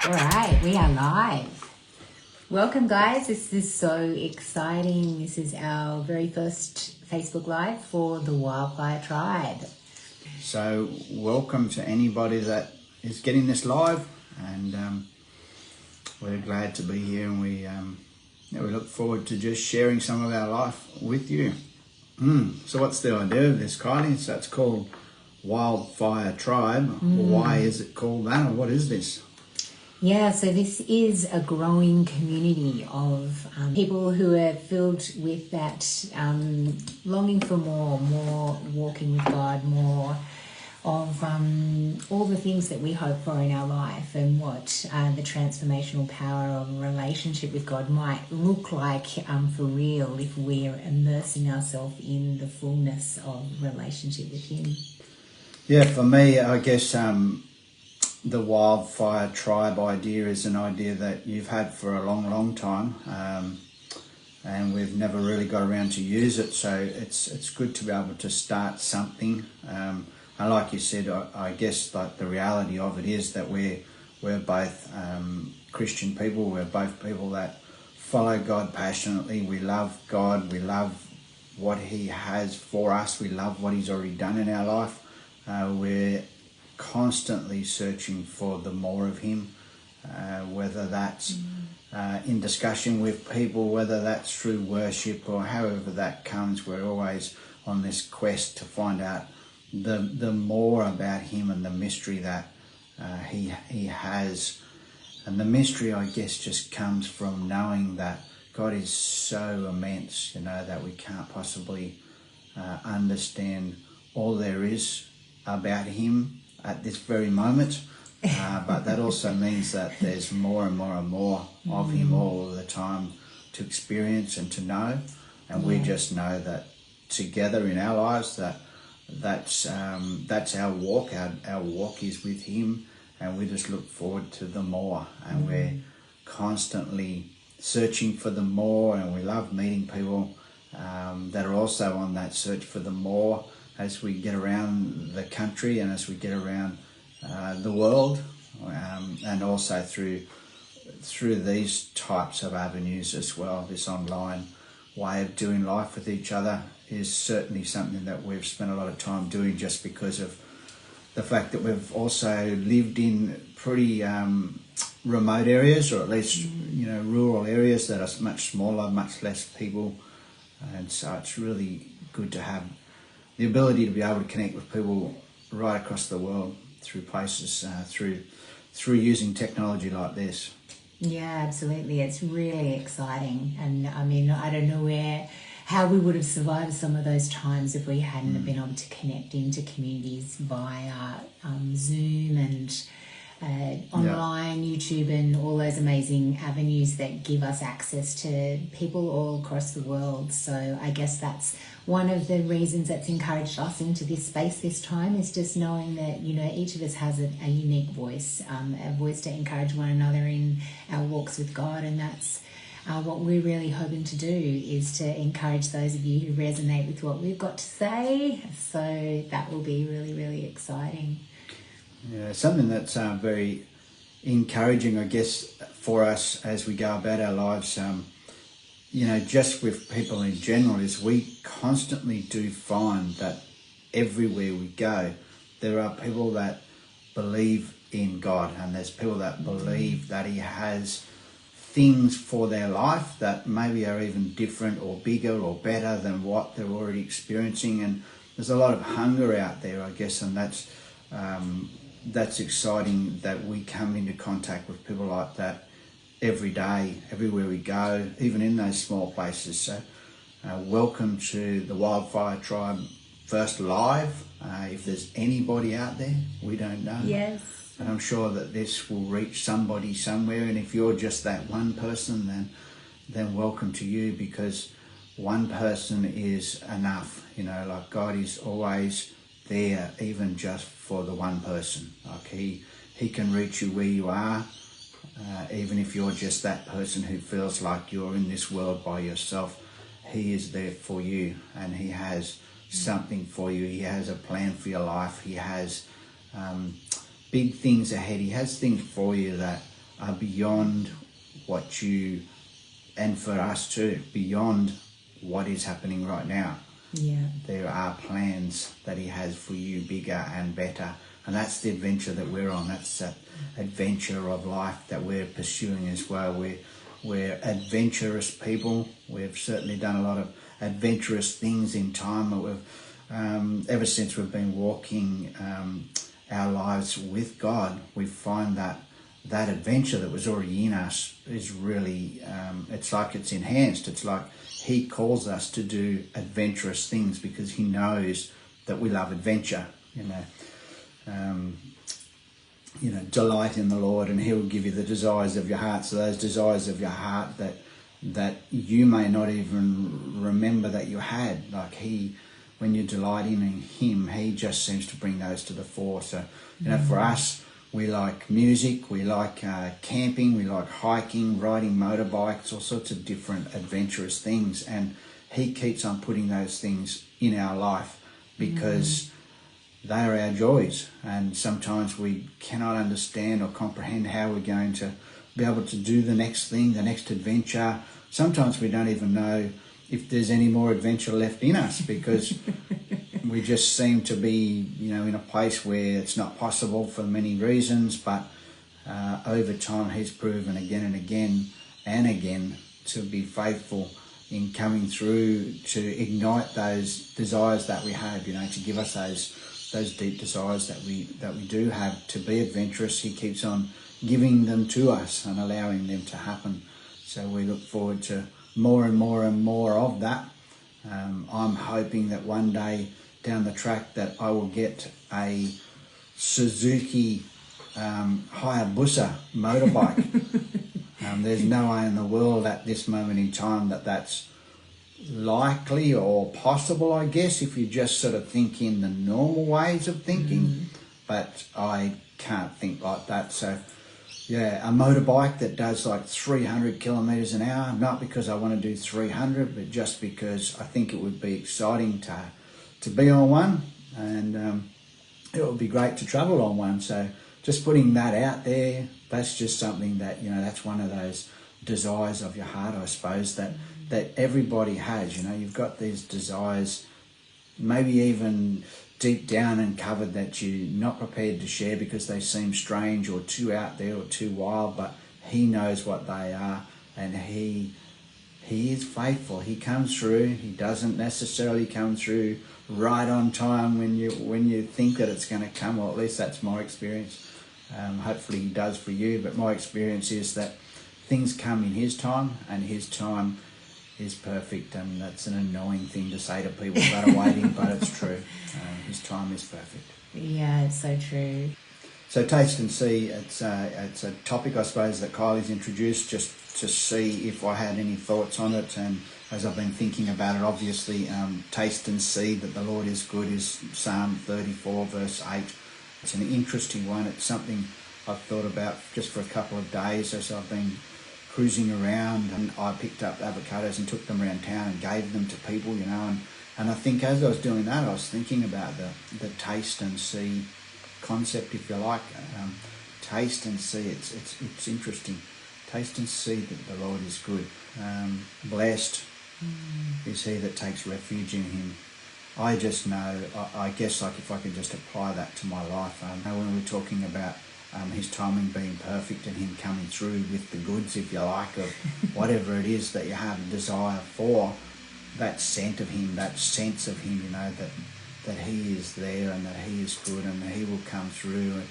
All right, we are live. Welcome, guys. This is so exciting. This is our very first Facebook Live for the Wildfire Tribe. So welcome to anybody that is getting this live, and we're glad to be here, and we look forward to just sharing some of our life with you. So what's the idea of this, Kylie? So it's called Wildfire Tribe. Why is it called that, or what is this? Yeah, so this is a growing community of people who are filled with that longing for more walking with God, more of all the things that we hope for in our life, and what the transformational power of a relationship with God might look like for real if we're immersing ourselves in the fullness of relationship with Him. Yeah, for me, I guess the Wildfire Tribe idea is an idea that you've had for a long time, and we've never really got around to use it, so it's good to be able to start something. And like you said, I guess like the reality of it is that we're both Christian people. We're both people that follow God passionately. We love God. We love what He has for us. We love what He's already done in our life. We're constantly searching for the more of Him, whether that's in discussion with people, whether that's through worship, or however that comes. We're always on this quest to find out the more about Him and the mystery that He has. And the mystery, I guess, just comes from knowing that God is so immense, that we can't possibly understand all there is about Him at this very moment, but that also means that there's more and more and more of Him all the time to experience and to know, and we just know that together in our lives that's our walk. Our walk is with Him, and we just look forward to the more, and we're constantly searching for the more, and we love meeting people that are also on that search for the more, as we get around the country and as we get around the world, and also through these types of avenues as well. This online way of doing life with each other is certainly something that we've spent a lot of time doing, just because of the fact that we've also lived in pretty remote areas, or at least rural areas that are much smaller, much less people, and so it's really good to have the ability to be able to connect with people right across the world through places, through using technology like this. Yeah, absolutely. It's really exciting. And I mean, I don't know how we would have survived some of those times if we hadn't been able to connect into communities via Zoom and online, YouTube, and all those amazing avenues that give us access to people all across the world. So I guess that's one of the reasons that's encouraged us into this space this time, is just knowing that, each of us has a unique voice, a voice to encourage one another in our walks with God. And that's what we're really hoping to do, is to encourage those of you who resonate with what we've got to say. So that will be really, really exciting. Yeah, something that's very encouraging, I guess, for us as we go about our lives, just with people in general, is we constantly do find that everywhere we go, there are people that believe in God, and there's people that believe that He has things for their life that maybe are even different or bigger or better than what they're already experiencing. And there's a lot of hunger out there, I guess, and that's exciting that we come into contact with people like that every day, everywhere we go, even in those small places. So welcome to the Wildfire Tribe first live. If there's anybody out there, we don't know. Yes. And I'm sure that this will reach somebody somewhere, and if you're just that one person, then welcome to you, because one person is enough. Like God is always there, even just for the one person. Like he can reach you where you are, even if you're just that person who feels like you're in this world by yourself. He is there for you, and He has something for you. He has a plan for your life. He has big things ahead. He has things for you that are beyond what you, and for us too, beyond what is happening right now. Yeah. There are plans that he has for you, bigger and better. And that's the adventure that we're on. That's that adventure of life that we're pursuing as well. We're adventurous people. We've certainly done a lot of adventurous things in time. We've, ever since we've been walking our lives with God, we find that adventure that was already in us is really, it's like it's enhanced. It's like he calls us to do adventurous things because he knows that we love adventure, delight in the Lord, and he'll give you the desires of your heart. So those desires of your heart that you may not even remember that you had, like when you're delighting in him, he just seems to bring those to the fore. So, for us, we like music, we like camping, we like hiking, riding motorbikes, all sorts of different adventurous things. And he keeps on putting those things in our life because they are our joys. And sometimes we cannot understand or comprehend how we're going to be able to do the next thing, the next adventure. Sometimes we don't even know if there's any more adventure left in us because we just seem to be, in a place where it's not possible for many reasons. But over time, he's proven again and again and again to be faithful in coming through to ignite those desires that we have, to give us those deep desires that we do have to be adventurous. He keeps on giving them to us and allowing them to happen. So we look forward to more and more and more of that. I'm hoping that one day down the track that I will get a Suzuki Hayabusa motorbike. There's no way in the world at this moment in time that's likely or possible, I guess, if you just sort of think in the normal ways of thinking. But I can't think like that. So yeah, a motorbike that does like 300 kilometers an hour, not because I want to do 300, but just because I think it would be exciting to be on one, and it would be great to travel on one. So just putting that out there, that's just something that, that's one of those desires of your heart, I suppose, that everybody has. You've got these desires, maybe even deep down and covered, that you're not prepared to share because they seem strange or too out there or too wild, but he knows what they are, and he is faithful. He comes through. He doesn't necessarily come through right on time when you think that it's going to come, or at least that's my experience. Hopefully he does for you, but my experience is that things come in his time, and his time is perfect. And that's an annoying thing to say to people that are waiting, but it's true. His time is perfect. Yeah, it's so true. So taste and see, it's a topic, I suppose, that Kylie's introduced just to see if I had any thoughts on it. And as I've been thinking about it, obviously, taste and see that the Lord is good is Psalm 34 verse 8. It's an interesting one. It's something I've thought about just for a couple of days as I've been cruising around, and I picked up avocados and took them around town and gave them to people, and I think as I was doing that, I was thinking about the taste and see concept, if you like. Taste and see, it's interesting. Taste and see that the Lord is good. Blessed is he that takes refuge in him. I just know, I guess, like if I could just apply that to my life, when we're talking about his timing being perfect and him coming through with the goods, if you like, of whatever it is that you have a desire for, that scent of him, that sense of him, that he is there and that he is good and that he will come through,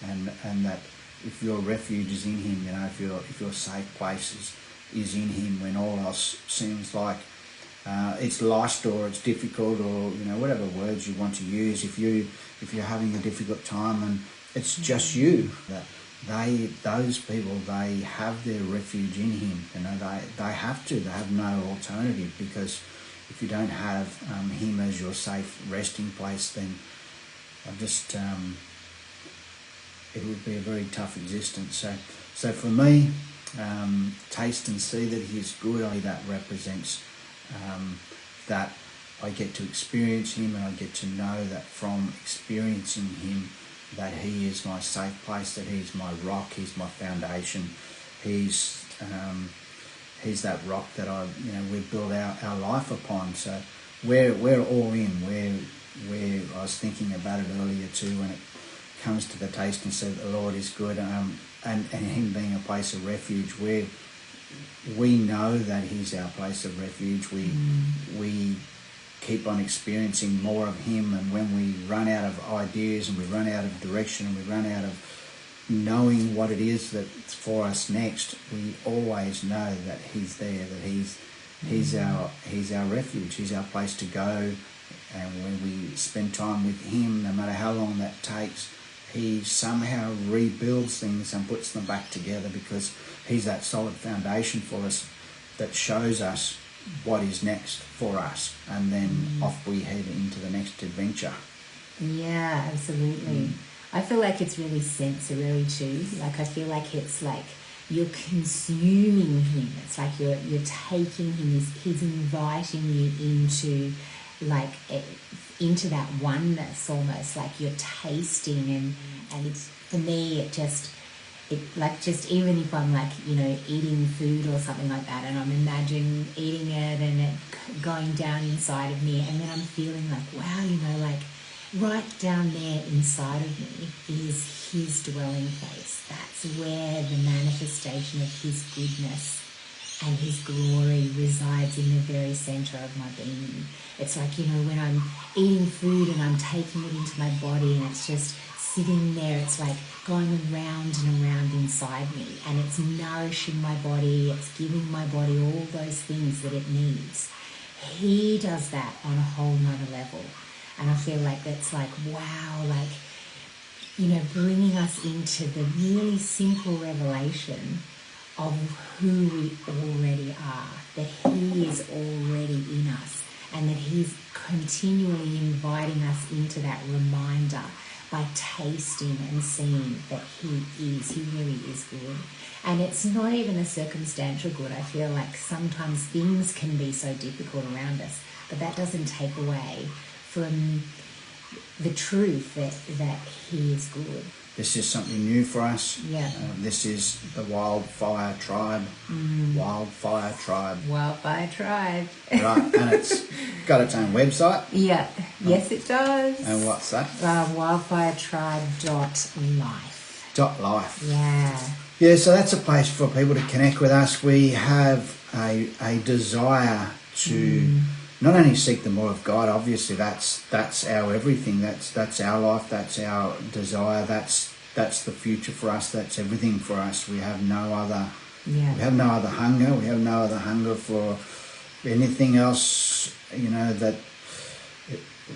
and that if your refuge is in him, if your safe place is in him when all else seems like it's lost or it's difficult, or whatever words you want to use. If you're having a difficult time and it's just you, those people, they have their refuge in him. They have to. They have no alternative, because if you don't have him as your safe resting place, then it would be a very tough existence. So for me, taste and see that he is good. That represents that I get to experience him, and I get to know that from experiencing him, that He is my safe place, that He's my rock, He's my foundation. He's that rock that we build our life upon. So we're all in. Where I was thinking about it earlier too, when it comes to the taste and see that the Lord is good, and Him being a place of refuge, where we know that He's our place of refuge. We keep on experiencing more of Him, and when we run out of ideas and we run out of direction and we run out of knowing what it is that's for us next, we always know that He's there, that He's our refuge, He's our place to go. And when we spend time with Him, no matter how long that takes, He somehow rebuilds things and puts them back together, because He's that solid foundation for us that shows us what is next for us, and then off we head into the next adventure. Yeah, absolutely. I feel like it's really sensory too. Like I feel like it's like you're consuming Him. It's like you're taking Him. He's inviting you into into that oneness, almost like you're tasting, and it's, for me, just even if I'm eating food or something like that, and I'm imagining eating it and it going down inside of me, and then I'm feeling like, wow, right down there inside of me is His dwelling place. That's where the manifestation of His goodness and His glory resides, in the very center of my being. It's like, when I'm eating food and I'm taking it into my body and it's just sitting there, it's like going around and around inside me, and it's nourishing my body, it's giving my body all those things that it needs. He does that on a whole nother level. And I feel like that's like, wow, bringing us into the really simple revelation of who we already are, that He is already in us, and that He's continually inviting us into that reminder by tasting and seeing that He really is good. And it's not even a circumstantial good. I feel like sometimes things can be so difficult around us, but that doesn't take away from the truth that He is good. This is something new for us. Yeah. This is the Wildfire Tribe. Wildfire Tribe. Wildfire Tribe. Right, and it's got its own website. Yeah. Yes, it does. And what's that? Wildfiretribe.life. .life. Yeah. Yeah, so that's a place for people to connect with us. We have a desire to not only seek the more of God. Obviously that's our everything, that's our life, that's our desire, that's the future for us, that's everything for us. We have no other hunger, we have no other hunger for anything else, that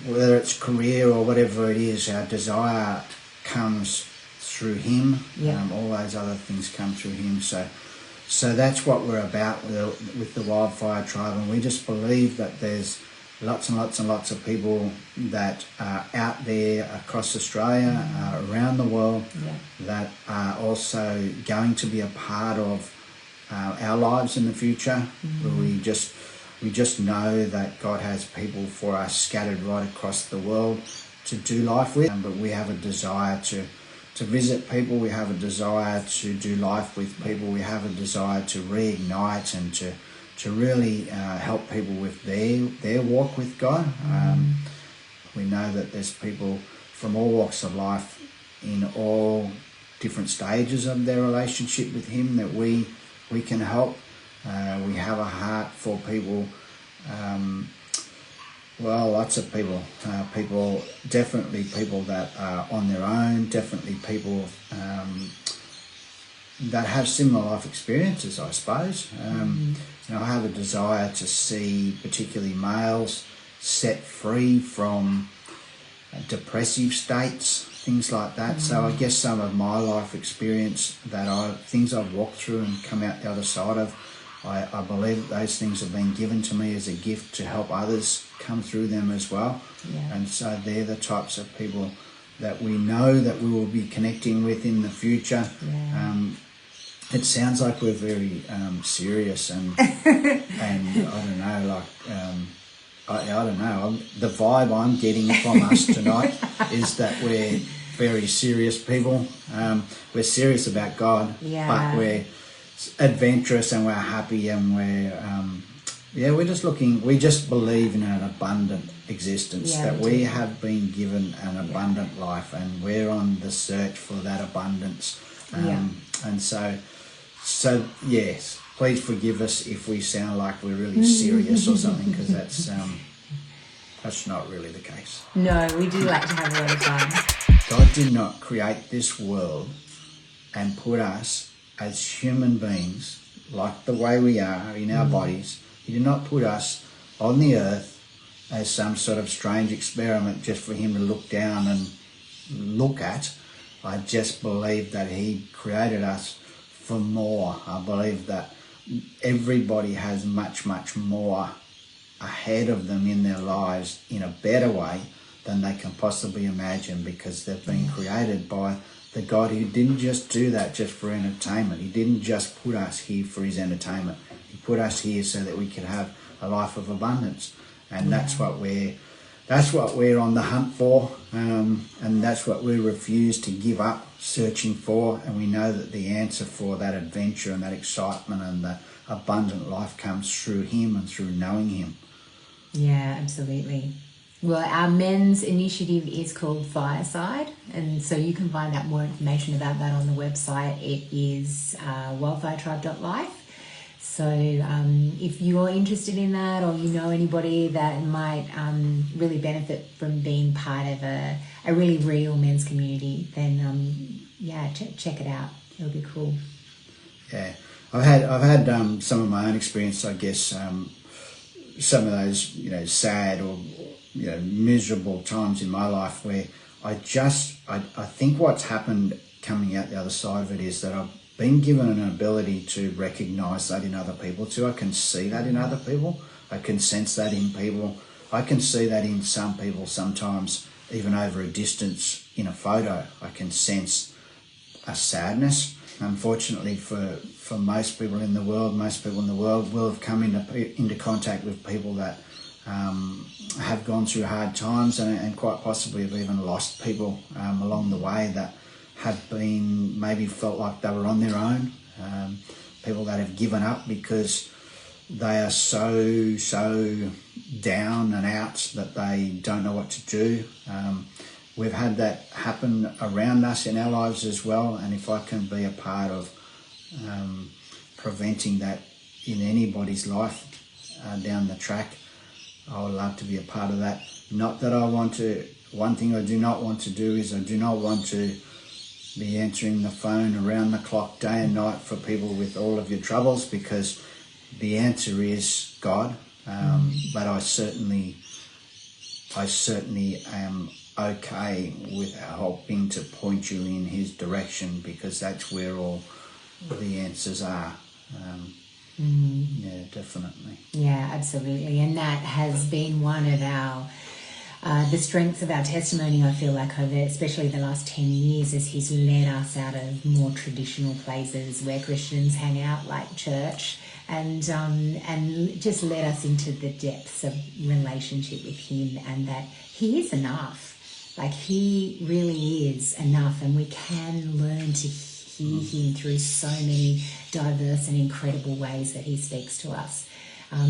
whether it's career or whatever it is, our desire comes through Him. All those other things come through Him. So that's what we're about with the Wildfire Tribe, and we just believe that there's lots and lots and lots of people that are out there across Australia, around the world, that are also going to be a part of our lives in the future. We just know that God has people for us scattered right across the world to do life with, but we have a desire to visit people, we have a desire to do life with people, we have a desire to reignite and to really help people with their walk with God. We know that there's people from all walks of life in all different stages of their relationship with Him that we can help. We have a heart for people, lots of people, definitely people that are on their own, definitely people that have similar life experiences, I suppose. I have a desire to see particularly males set free from depressive states, things like that. So I guess some of my life experience, things I've walked through and come out the other side of, I believe that those things have been given to me as a gift to help others come through them as well. And so they're the types of people that we know that we will be connecting with in the future. It sounds like we're very serious and and I don't know, I don't know. The vibe I'm getting from us tonight is that we're very serious people. We're serious about God, but we're adventurous and we're happy and we just believe in an abundant existence, that we have been given an abundant life, and we're on the search for that abundance. And so yes, please forgive us if we sound like we're really serious or something, because that's not really the case. No, we do like to have a lot of fun. God did not create this world and put us as human beings, like the way we are in our bodies. He did not put us on the earth as some sort of strange experiment just for him to look down and look at. I just believe that he created us for more. I believe that everybody has much, much more ahead of them in their lives in a better way than they can possibly imagine, because they've been created by the God who didn't just do that just for entertainment. He didn't just put us here for his entertainment. He put us here so that we could have a life of abundance, and that's what we're on the hunt for, and that's what we refuse to give up searching for. And we know that the answer for that adventure and that excitement and the abundant life comes through him and through knowing him. Yeah, absolutely. Well, our men's initiative is called Fireside, and so you can find out more information about that on the website. It is wildfiretribe.life. So if you're interested in that, or you know anybody that might really benefit from being part of a really real men's community, then check it out. It'll be cool. Yeah, I've had some of my own experience, I guess. Some of those, sad or miserable times in my life where I think what's happened coming out the other side of it is that I've been given an ability to recognise that in other people too. I can see that in other people. I can sense that in people. I can see that in some people sometimes, even over a distance in a photo. I can sense a sadness. Unfortunately for most people in the world will have come into contact with people that have gone through hard times and quite possibly have even lost people along the way that have been maybe felt like they were on their own. People that have given up because they are so down and out that they don't know what to do. We've had that happen around us in our lives as well, and if I can be a part of preventing that in anybody's life down the track, I would love to be a part of that. Not that I want to. One thing I do not want to do is I do not want to be answering the phone around the clock day and night for people with all of your troubles, because the answer is God. But I certainly am okay with helping to point you in his direction, because that's where all the answers are. Yeah, definitely. Yeah, absolutely. And that has been one of our the strengths of our testimony, I feel like, over especially the last 10 years, as he's led us out of more traditional places where Christians hang out, like church, and just led us into the depths of relationship with him, and that he is enough. Like, he really is enough, and we can learn to hear him through so many diverse and incredible ways that he speaks to us.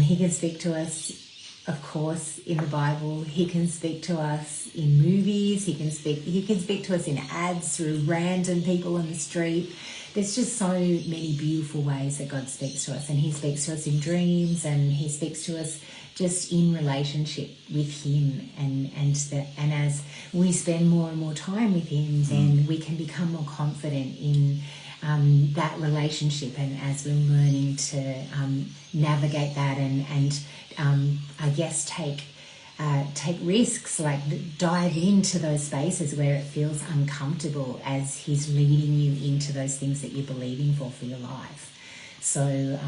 He can speak to us, of course, in the Bible. He can speak to us in movies. He can speak to us in ads, through random people on the street. There's just so many beautiful ways that God speaks to us, and he speaks to us in dreams, and he speaks to us just in relationship with him, and as we spend more and more time with him, then we can become more confident in that relationship, and as we're learning to navigate that and I guess take risks, like dive into those spaces where it feels uncomfortable, as he's leading you into those things that you're believing for your life. So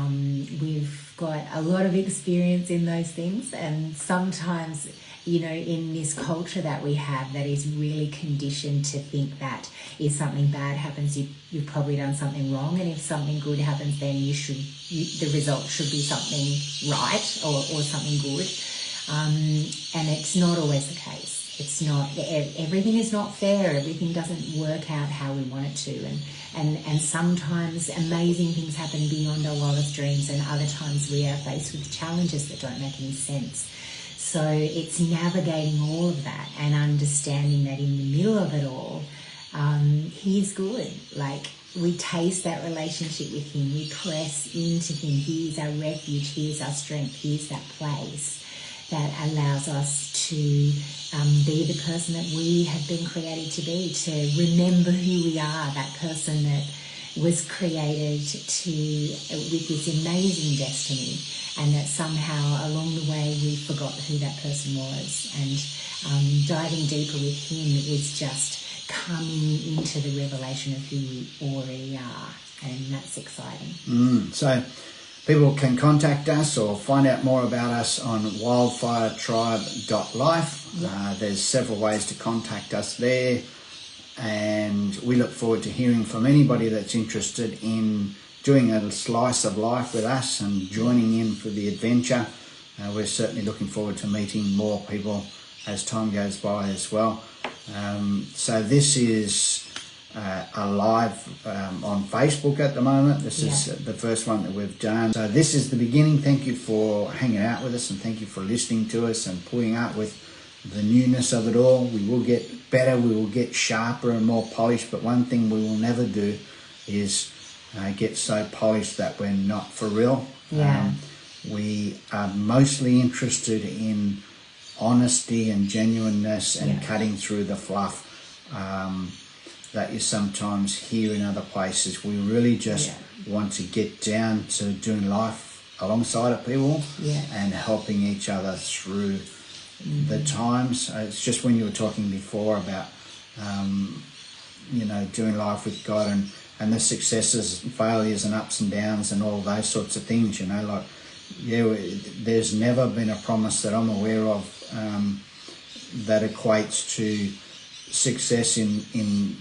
we've got a lot of experience in those things, and sometimes, in this culture that we have that is really conditioned to think that if something bad happens, you've probably done something wrong, and if something good happens, then the result should be something right or something good. And it's not always the case. it's not, everything is not fair. Everything doesn't work out how we want it to. And sometimes amazing things happen beyond our wildest dreams, and other times we are faced with challenges that don't make any sense. So it's navigating all of that and understanding that in the middle of it all, He's good. Like, we taste that relationship with Him. We press into Him. He is our refuge. He is our strength. He is that place that allows us to be the person that we have been created to be, to remember who we are, that person that was created with this amazing destiny, and that somehow along the way we forgot who that person was. And diving deeper with Him is just coming into the revelation of who we already are, and that's exciting. So people can contact us or find out more about us on wildfiretribe.life. Yep. There's several ways to contact us there, and we look forward to hearing from anybody that's interested in doing a slice of life with us and joining in for the adventure. We're certainly looking forward to meeting more people as time goes by as well. So this is a live on Facebook at the moment. This is the first one that we've done. So this is the beginning. Thank you for hanging out with us, and thank you for listening to us and putting up with the newness of it all. We will get better, we will get sharper and more polished, but one thing we will never do is get so polished that we're not for real. We are mostly interested in honesty and genuineness and cutting through the fluff that you sometimes hear in other places. We really just want to get down to doing life alongside of people and helping each other through the times. It's just when you were talking before about doing life with God and the successes and failures and ups and downs and all those sorts of things, there's never been a promise that I'm aware of that equates to success in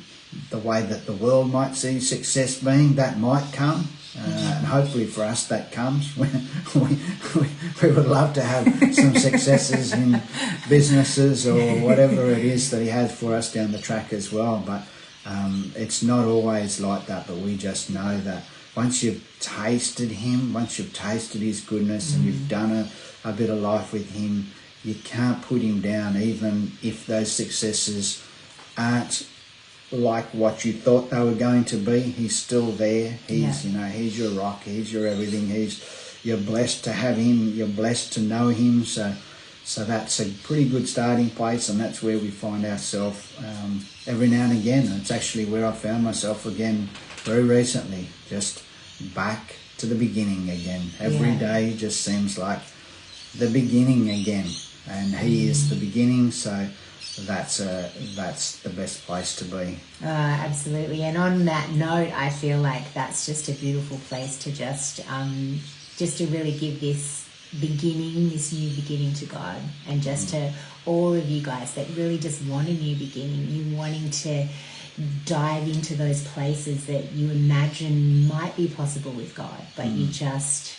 the way that the world might see success being. That might come, and hopefully for us that comes. We would love to have some successes in businesses or whatever it is that He has for us down the track as well, but it's not always like that. But we just know that once you've tasted Him, once you've tasted His goodness and you've done a bit of life with Him, you can't put Him down, even if those successes aren't like what you thought they were going to be. He's still there. He's He's your rock. He's your everything. You're blessed to have Him. You're blessed to know Him. So that's a pretty good starting place, and that's where we find ourselves every now and again. And it's actually where I found myself again very recently, just back to the beginning again. Every day just seems like the beginning again, and He is the beginning. So that's the best place to be. Absolutely. And on that note, I feel like that's just a beautiful place to just to really give this new beginning to God, and just to all of you guys that really just want a new beginning, you wanting to dive into those places that you imagine might be possible with God, but you just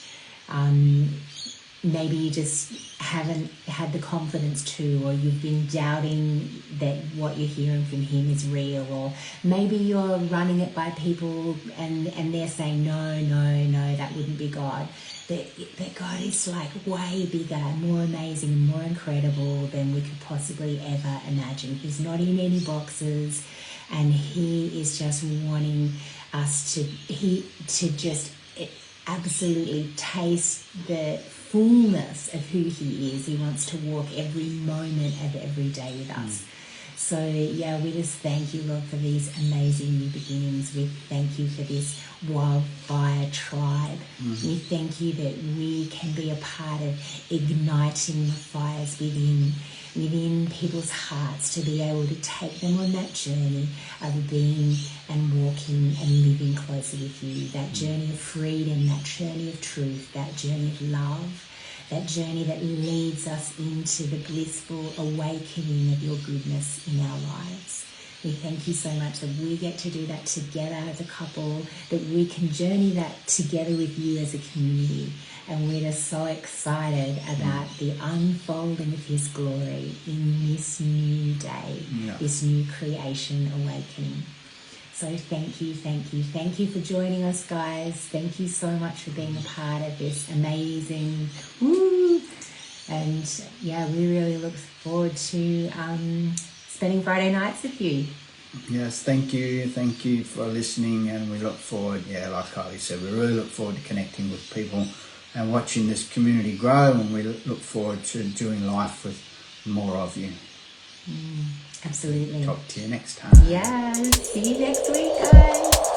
maybe you just haven't had the confidence to, or you've been doubting that what you're hearing from Him is real, or maybe you're running it by people and they're saying, no, that wouldn't be God. That God is like way bigger, more amazing, more incredible than we could possibly ever imagine. He's not in any boxes, and He is just wanting us to just absolutely taste the fullness of who He is. He wants to walk every moment of every day with us. So we just thank you, Lord, for these amazing new beginnings. We thank you for this Wildfire Tribe. We thank you that we can be a part of igniting the fires within people's hearts, to be able to take them on that journey of being and walking and living closer with you, that journey of freedom, that journey of truth, that journey of love, that journey that leads us into the blissful awakening of your goodness in our lives. We thank you so much that we get to do that together as a couple, that we can journey that together with you as a community, And we're just so excited about the unfolding of His glory in this new day, this new creation awakening. So thank you for joining us, guys. Thank you so much for being a part of this amazing, and yeah, we really look forward to spending Friday nights with you. Yes, thank you for listening, and we look forward, like Kylie said, we really look forward to connecting with people and watching this community grow, and we look forward to doing life with more of you. Absolutely. Talk to you next time. Yeah, see you next week, guys.